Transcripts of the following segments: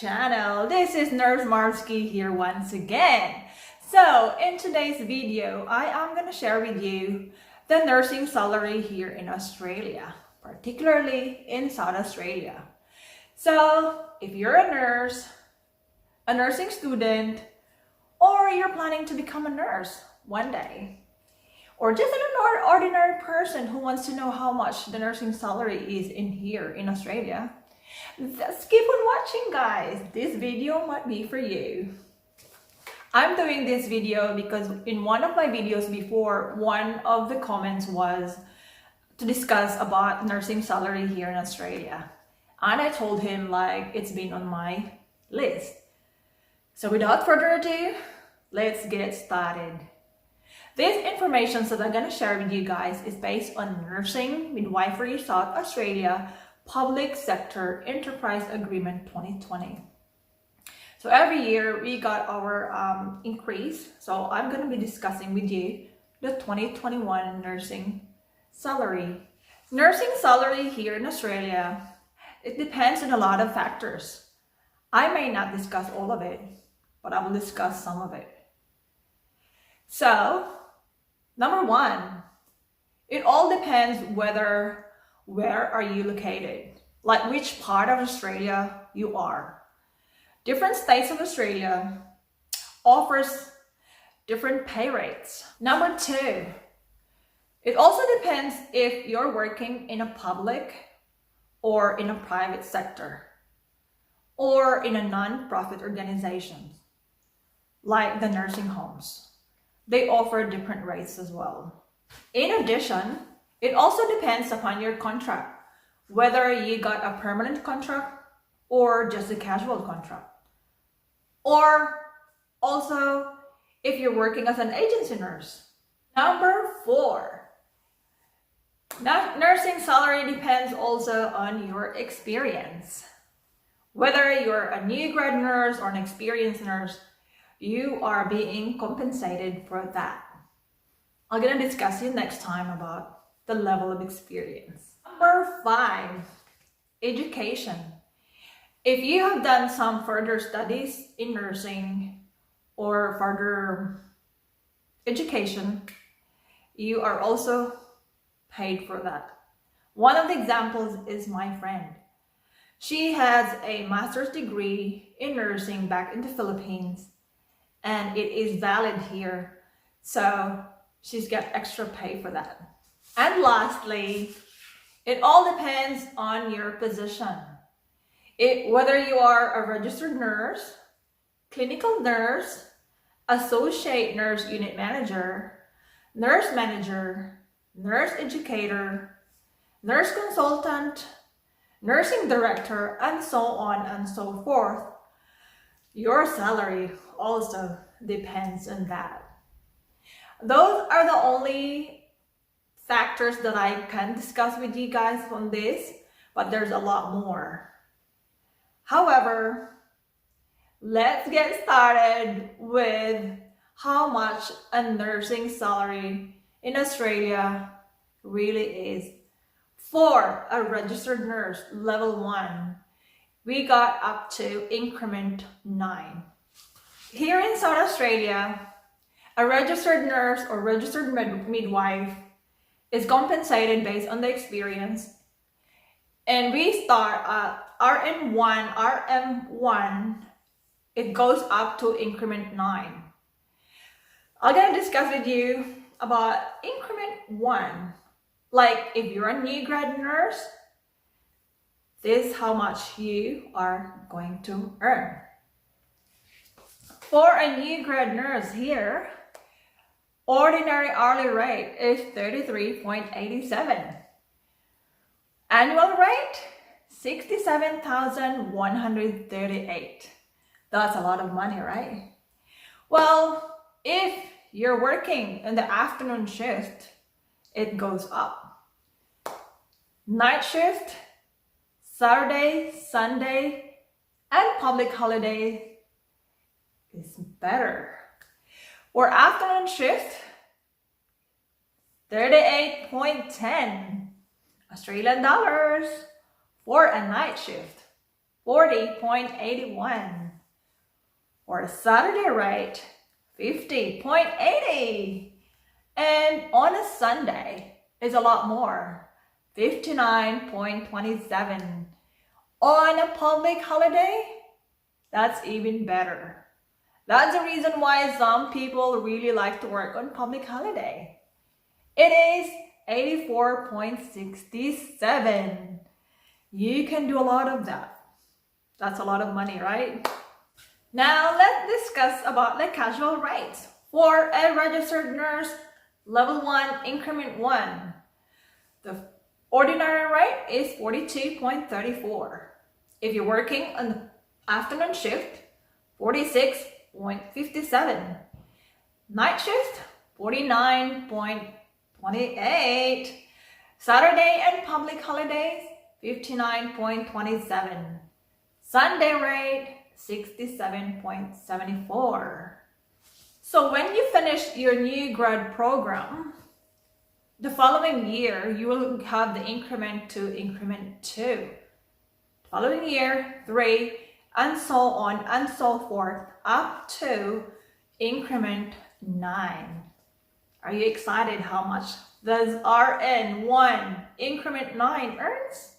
channel. This is Nurse Mharvskie here once again. So in today's video, I am going to share with you the nursing salary here in Australia, particularly in South Australia. So if you're a nurse, a nursing student, or you're planning to become a nurse one day, or just an ordinary person who wants to know how much the nursing salary is in here in Australia, just keep on watching, guys. This video might be for you. I'm doing this video because in one of my videos before, one of the comments was to discuss about nursing salary here in Australia. And I told him like it's been on my list. So without further ado, let's get started. This information that I'm going to share with you guys is based on Nursing Midwifery South Australia Public Sector Enterprise Agreement 2020. So every year we got our increase. So I'm going to be discussing with you the 2021 nursing salary. Nursing salary here in Australia, it depends on a lot of factors. I may not discuss all of it, but I will discuss some of it. So, number one, it all depends where are you located, like which part of Australia you are. Different states of Australia offers different pay rates. Number two, it also depends if you're working in a public or in a private sector or in a non-profit organization like the nursing homes. They offer different rates as well. In addition, it also depends upon your contract, whether you got a permanent contract or just a casual contract. Or also if you're working as an agency nurse. Number four, nursing salary depends also on your experience. Whether you're a new grad nurse or an experienced nurse, you are being compensated for that. I'm going to discuss you next time about the level of experience. Number five, education. If you have done some further studies in nursing or further education, you are also paid for that. One of the examples is my friend. She has a master's degree in nursing back in the Philippines, and it is valid here, so she's got extra pay for that. And lastly, it all depends on your position. Whether you are a registered nurse, clinical nurse, associate nurse unit manager, nurse manager, nurse educator, nurse consultant, nursing director, and so on and so forth, your salary also depends on that. Those are the only factors that I can discuss with you guys on this, but there's a lot more. However, let's get started with how much a nursing salary in Australia really is. For a registered nurse, level 1, we got up to increment 9. Here in South Australia, a registered nurse or registered midwife is compensated based on the experience. And we start at RM1, it goes up to increment 9. I'm going to discuss with you about increment 1. Like if you're a new grad nurse, this is how much you are going to earn. For a new grad nurse here, ordinary hourly rate is 33.87. Annual rate, 67,138. That's a lot of money, right? Well, if you're working in the afternoon shift, it goes up. Night shift, Saturday, Sunday, and public holiday is better. Or afternoon shift, 38.10 Australian dollars for a night shift. 40.81. For the Saturday rate, 50.80. And on a Sunday is a lot more, 59.27. On a public holiday, that's even better. That's the reason why some people really like to work on public holiday. It is 84.67. You can do a lot of that. That's a lot of money, right? Now let's discuss about the casual rates. For a registered nurse, level 1, increment 1, the ordinary rate is 42.34. If you're working on the afternoon shift, 46.57. Night shift, 49.28. Saturday and public holidays, 59.27. Sunday rate, 67.74. So when you finish your new grad program, the following year, you will have the increment to increment 2. Following year, 3, and so on and so forth, up to increment 9. Are you excited how much does RN 1 increment 9 earns?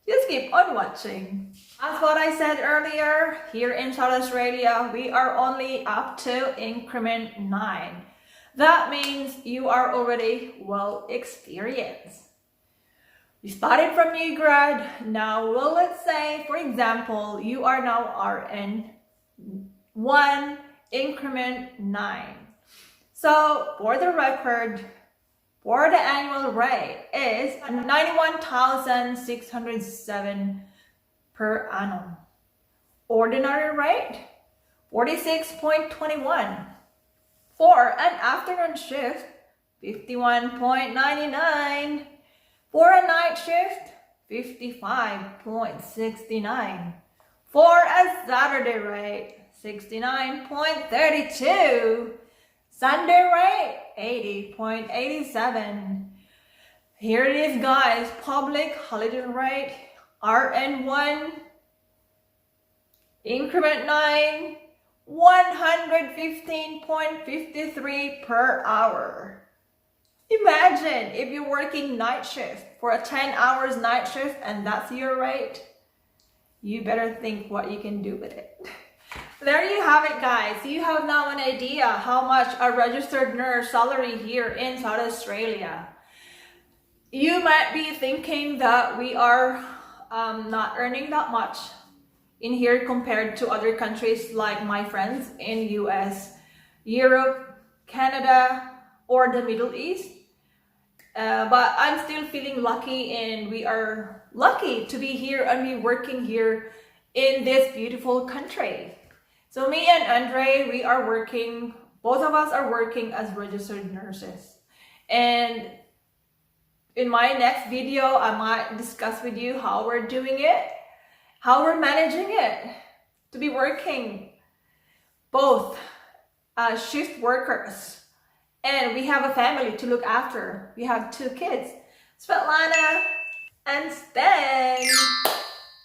Just keep on watching. As what I said earlier, here in South Australia, we are only up to increment 9. That means you are already well experienced. You started from new grad. Now, well, let's say, for example, you are now RN 1 increment 9. So for the record, for the annual rate is 91,607 per annum. Ordinary rate, 46.21. For an afternoon shift, 51.99. For a night shift, 55.69. For a Saturday rate, 69.32. Sunday rate, 80.87. Here it is, guys. Public holiday rate, RN1, increment 9, 115.53 per hour. Imagine if you're working night shift for a 10 hours night shift and that's your rate. You better think what you can do with it. There you have it, guys. You have now an idea how much a registered nurse salary here in South Australia. You might be thinking that we are not earning that much in here compared to other countries like my friends in US, Europe, Canada, or the Middle East. But I'm still feeling lucky, and we are lucky to be here and be working here in this beautiful country. So me and Andre, we are working, both of us are working as registered nurses. And in my next video, I might discuss with you how we're doing it, how we're managing it to be working both as shift workers. And we have a family to look after. We have 2 kids, Svetlana and Stan,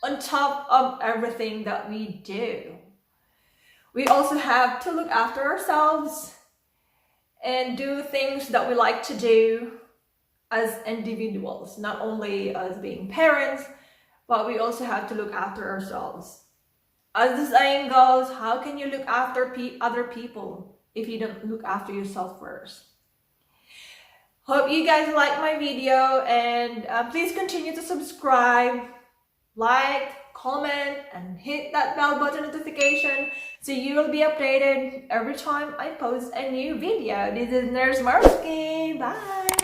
on top of everything that we do. We also have to look after ourselves and do things that we like to do as individuals, not only as being parents, but we also have to look after ourselves. As the saying goes, how can you look after other people if you don't look after yourself first? Hope you guys like my video, and please continue to subscribe, like, comment, and hit that bell button notification so you will be updated every time I post a new video. This is Nurse Mharvskie. Bye!